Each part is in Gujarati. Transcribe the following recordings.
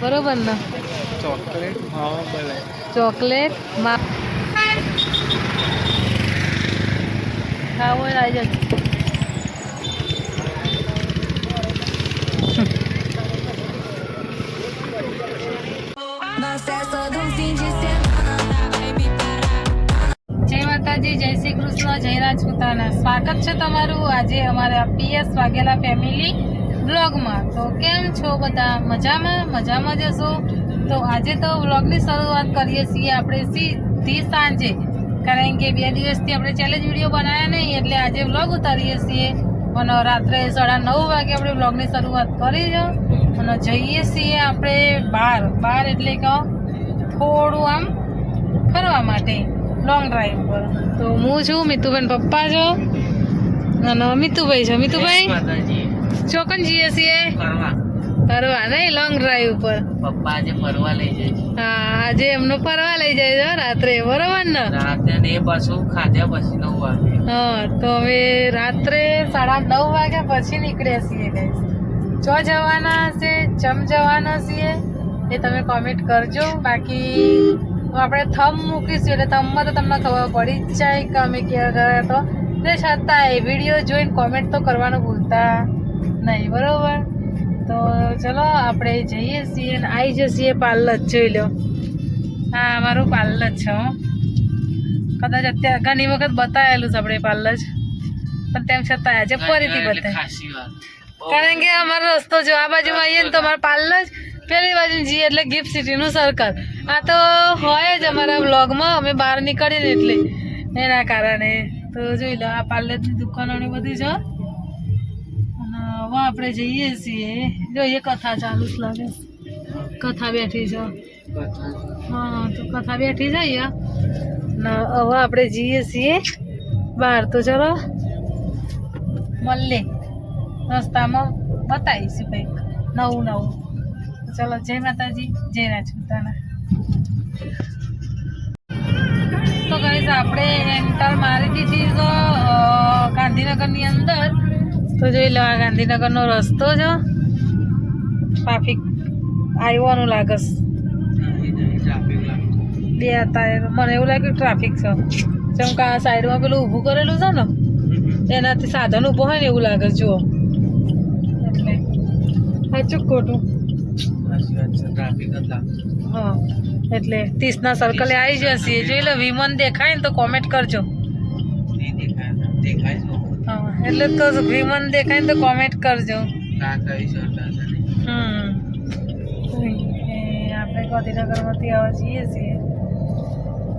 बरोबर ना. चॉकलेट मावा बोलाय. चॉकलेट खावं राहिलं. જય માતાજી, જય શ્રી કૃષ્ણ, જય રાજપૂતાના. સ્વાગત છે તમારું આજે અમારા PS વાઘેલા ફેમિલી વ્લોગમાં. તો કેમ છો બધા? મજામાં જશો. તો આજે તો વ્લોગની શરૂઆત કરીએ છીએ આપણે સીધી સાંજે, કારણ કે 2 દિવસથી આપણે ચેલેન્જ વિડીયો બનાવ્યા નહીં, એટલે આજે વ્લોગ ઉતારીએ છીએ. અને રાત્રે 9:30 વાગે આપણે વ્લોગની શરૂઆત કરી છે અને જઈએ છીએ આપણે બહાર એટલે કે થોડું આમ ફરવા માટે લોંગ ડ્રાઈવ પર. તો હું છું, મિતુભાઈ પપ્પા છો અને મિતુભાઈ છે. મિતુભાઈ ચોકન જઈએ છીએ ફરવા નહીં, લોંગ ડ્રાઈવ પર. પપ્પા આજે ફરવા લઈ જાય. હા, આજે એમનો ફરવા લઈ જાય છે રાત્રે, બરોબર ને? રાતે ને એ પાછું ખાધ્યા પછી 9 વાગે. હા, તો હવે રાત્રે 9:30 વાગ્યા પછી નીકળ્યા છીએ ગાઈસ. ચો જવાના હશે, ચમ જવાના છીએ એ તમે કોમેન્ટ કરજો. બાકી આપણે થંબ મૂકીશું એટલે થંબમાં તો તમને ખબર પડી જ જાય કે અમે ક્યાં ગયા. તો તે છતાંય વિડીયો જોઈને કોમેન્ટ તો કરવાનું ભૂલતા નહીં, બરોબર? તો ચલો આપણે જઈએ છીએ અને આવી જઈએ પાર્લર. જોઈ લો, હા અમારું પાર્લર છે. કદાચ અત્યારે ઘણી વખત બતાવેલું છે આપણે પાર્લર, પણ તેમ છતાં આજે ફરીથી બતાવે. કારણ કે અમારો રસ્તો જો આ બાજુમાં આવીએ ને તો અમારા પાર્લર પેલી બાજુ જઈએ એટલે ગિફ્ટ સિટીનું સર્કલ. આ તો હોય જ અમારા બ્લોગમાં, અમે બહાર નીકળીને એટલે એના કારણે. તો જોઈ લો, આ પાર્લરની દુકાનોની બધી છે. અને હવે આપણે જઈએ છીએ. જોઈએ કથા ચાલુ જ લાગે, કથા બેઠી છે. હા, તો કથા બેઠી જઈએ ને હવે આપણે જઈએ છીએ બહાર. તો ચલો મળીએ રસ્તામાં, બતાવીશું કંઈક નવું. ચલો, જય માતાજી, જય રાજપૂતાના. તો ગાઈસ આપણે એન્ટર મારી દીધી તો ગાંધીનગરની અંદર. તો જોઈ લો, આ ગાંધીનગરનો રસ્તો છે. ટ્રાફિક આવવાનું લાગે બે ટાયર. મને એવું લાગ્યું ટ્રાફિક છે, જેમ કે આ સાઈડમાં પેલું ઊભું કરેલું છે ને એનાથી સાધન ઊભો હોય ને એવું લાગે. જુઓ, એટલે સાચું ખોટું? હા, એટલે 30ના સર્કલે આવી જશે. જોઈ લો, વિમન દેખાય ને તો કોમેન્ટ કરજો. હા, એટલે તો વિમન દેખાય ને તો કોમેન્ટ કરજો. આપણે ગાંધીનગરમાંથી આવા જઈએ છીએ.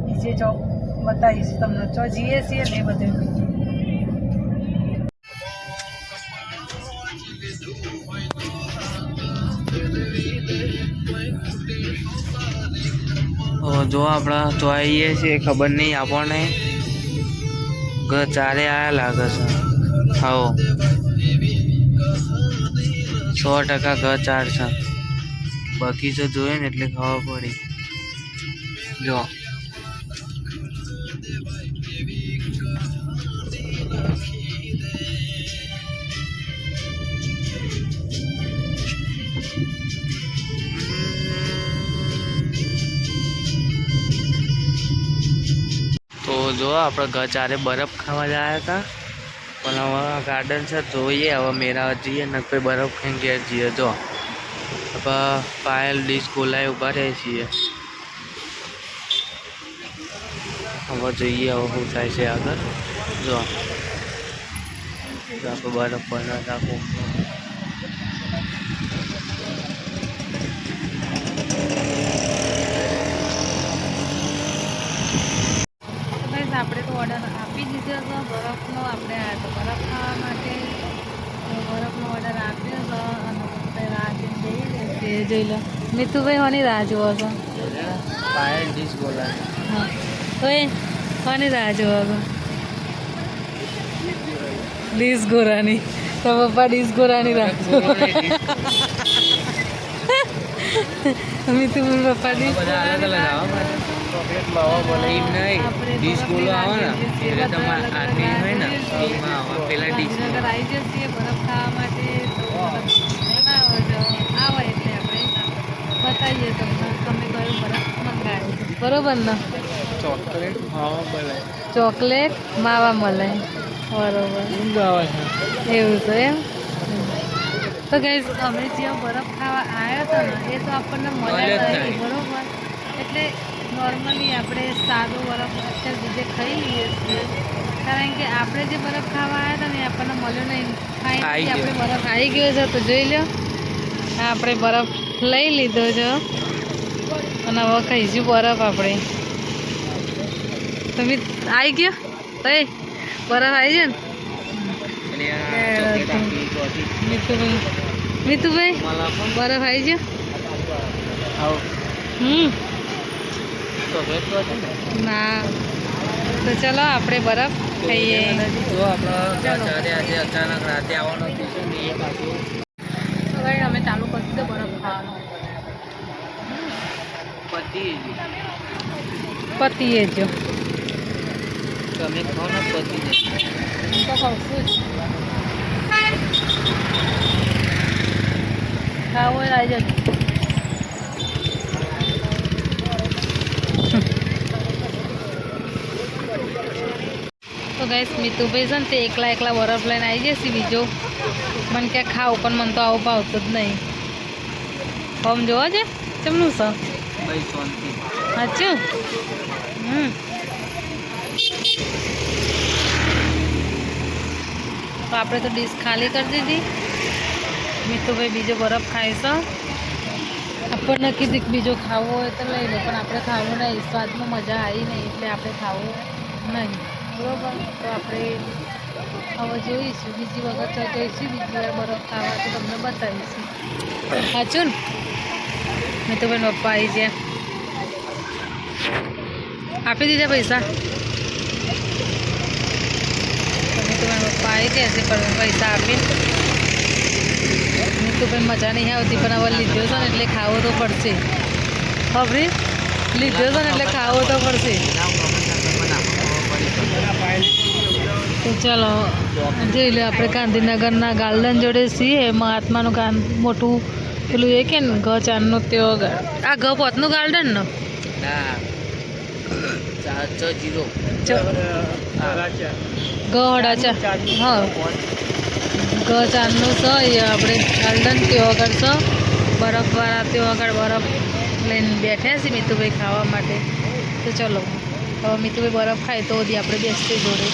બીજે ચોક બતાવીશું તમને, ચો જઈએ છીએ ને એ બધું. જો આપણા તો આવીએ છીએ, ખબર નહીં આપણને ચારે આયા લાગે છે. હા, 100% ચાર છે. બગીચો જોઈએ ને એટલે ખબર પડી. જો તો જો આપણે ઘર ચારે બરફ ખાવા જાય હતા, પણ હવે ગાર્ડન છે જોઈએ. હવે મેરા જઈએ ને કોઈ બરફ ખાઈને ઘેર જઈએ. જો પાયલ ડીશ ગોલાએ ઉભા રહે છીએ. હવે જોઈએ હવે શું થાય છે આગળ. જો આપણે બરફ બનાવી રાખું. આપણે તો ઓર્ડર આપી દીધો હતો બરફનો. આપણે આવ્યા તો બરફ ખાવા માટે, બરફનો ઓર્ડર આપ્યો હતો અને રાહ જઈ રહેશે. જોઈ લો, મિતુભાઈ કોની રાહ જોવો છો? પાયલ ડીશ ગોલા. હા, તો એ કોની રાહ જોવો છો? ડીશ ગોરાની. તો પપ્પા ડીશ ગોરાની રાહ જોવો. મિતુભાઈ પપ્પા ડીશ ચોકલેટ માવા બોલે એમ નહીં, ડીશ ગોલો આવે ને એટલે તમારે આટલી હોય ને એમાં પેલા ડીશ આવી જશે બરફ ખાવા માટે. આવો એટલે આપણે બરોબર ને? ચોકલેટ માવા મળે. ચોકલેટ માવા મળે. બરોબર, ઊંઘ આવે છે. એવું છે એમ. તો ગાઈસ અમે જે બરફ ખાવા આવ્યા હતા ને એ તો આપણને મળ્યા નહીં, બરોબર. એટલે નોર્મલી આપણે સાદો બરફ અત્યારે બીજે ખાઈ લઈએ છીએ, કારણ કે આપણે જે બરફ ખાવા આવ્યા હતા ને એ આપણને મળ્યો નહીં. ફાઇનલી આપણે બરફ આવી ગયો છે, તો જોઈ લો. આપણે બરફ લઈ લીધો છે અને હવે ખાઈશું બરફ. આપણે તમે આવી ગયો તો બરફ આવી ગયો ને. મિતુભાઈ બરફ આવી ગયો. ના તો ચલો આપણે બરફ ખાઈએ. જો આપણે આજે અચાનક રાતે આવવાનું થયું ને એ પાછું અમે ચાલુ કરી દીધો બરફ ખાવાનો. પતિએ જો તમે ખાઓ ને પતી જશે. તો ખાવશું જ. ખાવું હોય આવી જજો. તો ગાઈસ મિતુભાઈ છે ને તે એકલા એકલા બરફ લઈને આવી જશે. બીજો મને ક્યાં ખાવું, પણ મને તો આવું ભાવતું જ નહીં. આમ જોવા છે ચમનું છે સાચું. તો આપણે તો ડીશ ખાલી કરી દીધી. મિતુભાઈ બીજો બરફ ખાય છે. આપણને કીધું કે બીજો ખાવો હોય તો લઈ લો, પણ આપણે ખાવું નહીં. સ્વાદમાં મજા આવી નહીં એટલે આપણે ખાવું નહીં, બરોબર. તો આપણે હવે જોઈશું બીજી વખત જઈશું, બીજી વાર બરફ ખાવા તો તમને બતાવીશું. સાચું ને? મિતુભાઈ પપ્પા આવી ગયા, આપી દીધા પૈસા. મિતુભાઈ પપ્પા આવી ગયા છે પણ પૈસા આપીને. મિતુભાઈ મજા નહીં આવતી, પણ હવે લીધો છે ને એટલે ખાવો તો પડશે. હવે લીધો છે ને એટલે ખાવો તો પડશે. તો ચાલો જોઈ લો. આપણે ગાંધીનગરના ગાર્ડન જોડે છીએ. મહાત્માનું મોટું પેલું એ કે ને ગચાનનું તેઓ આ ગ પોતનું ગાર્ડન ને ગહડાચા. હા ગચાનનું છે એ આપણે ગાર્ડન. તેઓ આગળ છે બરફવાળા. તેઓ આગળ બરફ લઈને બેઠ્યા છીએ મિતુભાઈ ખાવા માટે. તો ચલો હવે મિતુભાઈ બરફ ખાય તો બધી આપણે બેસતી જોડે.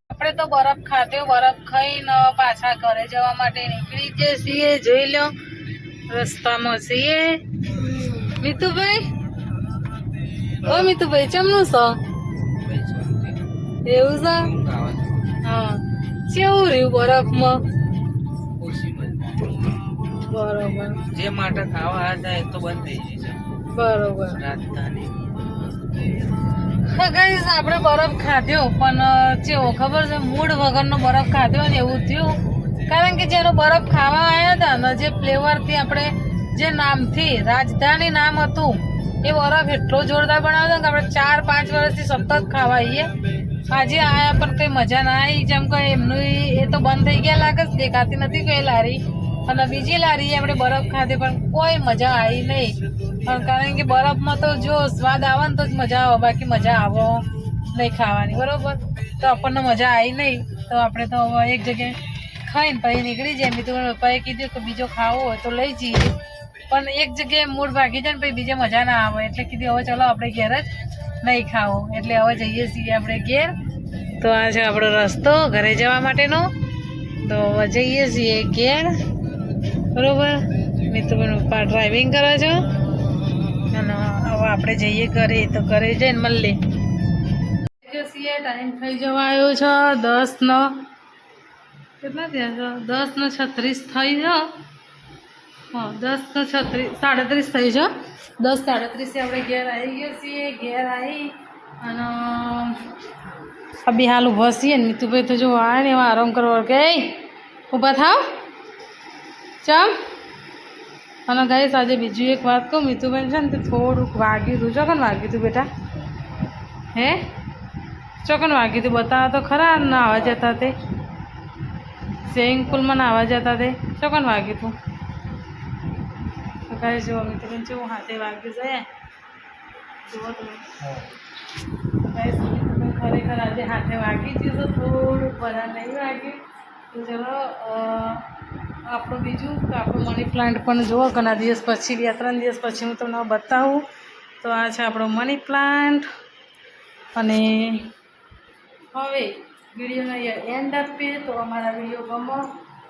આપણે તો બરફ ખાધો, બરફ ખાઈને પાછા ઘરે જવા માટે નીકળી જઈએ છીએ. જોઈ લો રસ્તામાં છીએ. મિતુભાઈ ઓ મિતુભાઈ ચમનું છે એવું છે? હા કેવું રહ્યું બરફમાં? બરોબર. જે માટે ખાવા હતા એ તો બંધ થઈ જશે. બરોબર. રાજધાની ગાઈસ આપણે બરફ ખાધ્યો પણ કેવો ખબર છે, મૂડ વગરનો બરફ ખાધ્યો ને એવું થયું. કારણ કે જેનો બરફ ખાવા આવ્યા હતા ને જે ફ્લેવરથી આપણે જે નામથી રાજધાની નામ હતું એ બરફ એટલો જોરદાર બનાવતો કે આપણે 4-5 વર્ષથી સતત ખાવા આવીએ. આજે આયા પણ કંઈ મજા ના આવી. જેમ કે એમનું એ તો બંધ થઈ ગયા લાગે છે, દેખાતી નથી કોઈ લારી. અને બીજી લારીએ આપણે બરફ ખાધી પણ કોઈ મજા આવી નહીં. પણ કારણ કે બરફમાં તો જો સ્વાદ આવે ને તો જ મજા આવે, બાકી મજા આવો નહીં ખાવાની, બરોબર. તો આપણને મજા આવી નહીં. તો આપણે તો હવે એક જગ્યાએ ખાઈને પછી નીકળી જાય. મેં તો પપ્પાએ કીધું કે બીજો ખાવો હોય તો લઈ જઈએ, પણ એક જગ્યાએ મૂડ ભાગી જાય ને પછી બીજે મજા ના આવે. એટલે કીધું હવે ચલો આપણે ઘેર જ નહીં ખાવો. એટલે હવે જઈએ છીએ આપણે ઘેર. તો આ છે આપણો રસ્તો ઘરે જવા માટેનો. તો હવે જઈએ છીએ ઘેર, બરોબર. મેં તો પપ્પા ડ્રાઇવિંગ કરે છે અને હવે આપણે જઈએ ઘરે. તો ઘરે જઈને મળીએ. ટાઈમ થઈ જવા આવ્યો છે 10 કેટલા થયા છે? 10:36 થઈ છે. હા 10:36 થઈ છે. 10:37 આપણે ઘેર આવી ગયા છીએ. ઘેર આવી અને અભી હાલ ઊભા છીએ ને મિતુભાઈ તો જો આવે ને એમાં આરામ કરવા કે ઊભા થાવ ચમ. અને ગાઈસ આજે બીજું એક વાત કહું, મિતુભાઈ છે ને તે થોડુંક વાગ્યું હતું. ચોકન વાગ્યું હતું બેટા? હે ચોકન વાગ્યું હતું? બતાવો તો ખરા. નાવા જતા તે સ્વિમિંગ પુલમાં નાવા જતા તે ચોકન વાગ્યું હતું? તો ગાઈસ જો મિતુભાઈ કેવું હાથે વાગ્યું છે. જુઓ તમે ગાઈસ, ખરેખર આજે હાથે વાગી ગયું તો થોડું બધા નહીં વાગ્યું. તો ચલો આપણું બીજું કે આપણું મની પ્લાન્ટ પણ જુઓ ઘણા દિવસ પછી 2-3 દિવસ પછી હું તમને બતાવું. તો આ છે આપણો મની પ્લાન્ટ. અને હવે વિડીયોનો અહીંયા એન્ડ આપીએ. તો અમારા વિડીયો ગમો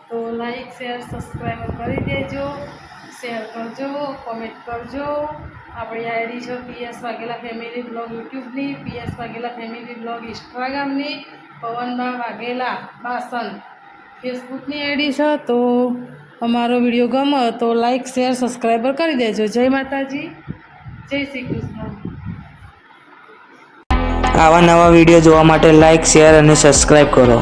તો લાઈક શેર સબસ્ક્રાઈબ કરી દેજો, શેર કરજો, કોમેન્ટ કરજો. આપણી આઈડી છે PS વાઘેલા ફેમિલી બ્લોગ યુટ્યુબની, PS વાઘેલા ફેમિલી બ્લોગ ઇન્સ્ટાગ્રામની, પવનબા વાઘેલા બાસન ફેસબુકની આઈડી છે. તો અમારો વિડીયો ગમે તો લાઈક શેર સબસ્ક્રાઈબર કરી દેજો. જય માતાજી, જય શ્રી કૃષ્ણ. આવા નવા વિડીયો જોવા માટે લાઈક શેર અને સબસ્ક્રાઈબ કરો.